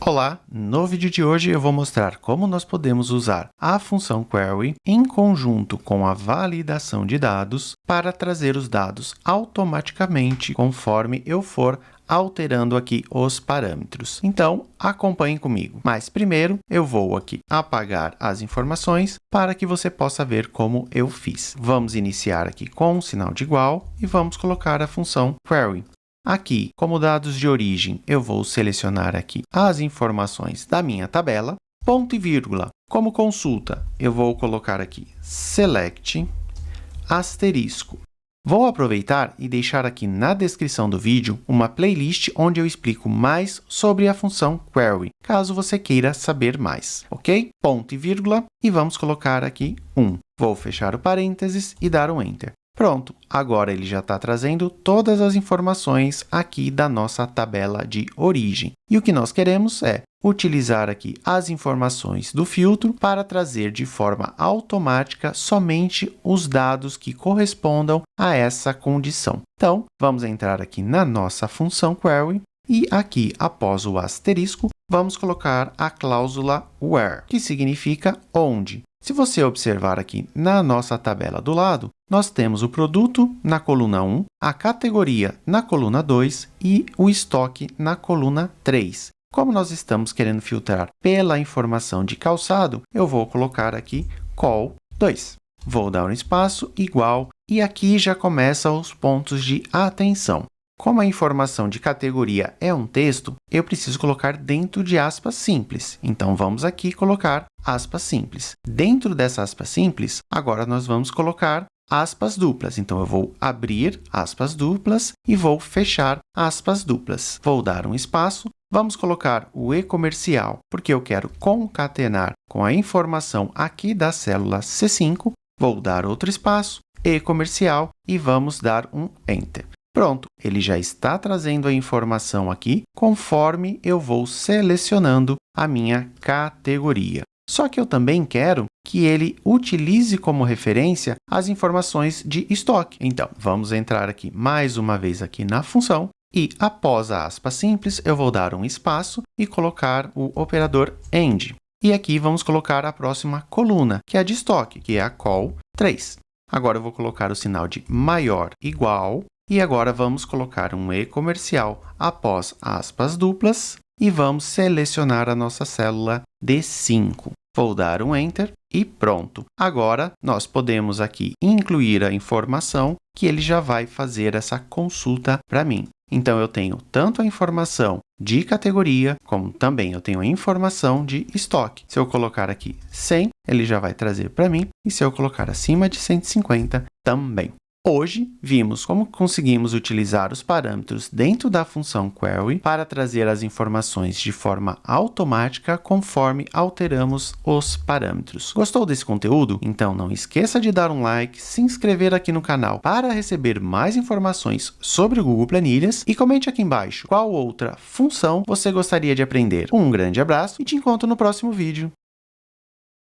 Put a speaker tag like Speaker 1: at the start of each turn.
Speaker 1: Olá! No vídeo de hoje eu vou mostrar como nós podemos usar a função query em conjunto com a validação de dados para trazer os dados automaticamente conforme eu for alterando aqui os parâmetros. Então, acompanhe comigo. Mas primeiro eu vou aqui apagar as informações para que você possa ver como eu fiz. Vamos iniciar aqui com um sinal de igual e vamos colocar a função query. Aqui, como dados de origem, eu vou selecionar aqui as informações da minha tabela. Ponto e vírgula. Como consulta, eu vou colocar aqui select asterisco. Vou aproveitar e deixar aqui na descrição do vídeo uma playlist onde eu explico mais sobre a função query, caso você queira saber mais, ok? Ponto e vírgula, e vamos colocar aqui 1. Vou fechar o parênteses e dar um Enter. Pronto, agora ele já está trazendo todas as informações aqui da nossa tabela de origem. E o que nós queremos é utilizar aqui as informações do filtro para trazer de forma automática somente os dados que correspondam a essa condição. Então, vamos entrar aqui na nossa função query e aqui, após o asterisco, vamos colocar a cláusula where, que significa onde. Se você observar aqui na nossa tabela do lado, nós temos o produto na coluna 1, a categoria na coluna 2 e o estoque na coluna 3. Como nós estamos querendo filtrar pela informação de calçado, eu vou colocar aqui col 2. Vou dar um espaço igual e aqui já começam os pontos de atenção. Como a informação de categoria é um texto, eu preciso colocar dentro de aspas simples. Então, vamos aqui colocar aspas simples. Dentro dessa aspas simples, agora nós vamos colocar aspas duplas. Então, eu vou abrir aspas duplas e vou fechar aspas duplas. Vou dar um espaço. Vamos colocar o e-comercial, porque eu quero concatenar com a informação aqui da célula C5. Vou dar outro espaço, e-comercial, e vamos dar um Enter. Pronto, ele já está trazendo a informação aqui conforme eu vou selecionando a minha categoria. Só que eu também quero que ele utilize como referência as informações de estoque. Então, vamos entrar aqui mais uma vez aqui na função e após a aspa simples, eu vou dar um espaço e colocar o operador AND. E aqui vamos colocar a próxima coluna, que é a de estoque, que é a col 3. Agora eu vou colocar o sinal de maior igual. E agora vamos colocar um e-comercial após aspas duplas e vamos selecionar a nossa célula D5. Vou dar um Enter e pronto. Agora, nós podemos aqui incluir a informação que ele já vai fazer essa consulta para mim. Então, eu tenho tanto a informação de categoria, como também eu tenho a informação de estoque. Se eu colocar aqui 100, ele já vai trazer para mim. E se eu colocar acima de 150, também. Hoje, vimos como conseguimos utilizar os parâmetros dentro da função query para trazer as informações de forma automática conforme alteramos os parâmetros. Gostou desse conteúdo? Então não esqueça de dar um like, se inscrever aqui no canal para receber mais informações sobre o Google Planilhas e comente aqui embaixo qual outra função você gostaria de aprender. Um grande abraço e te encontro no próximo vídeo.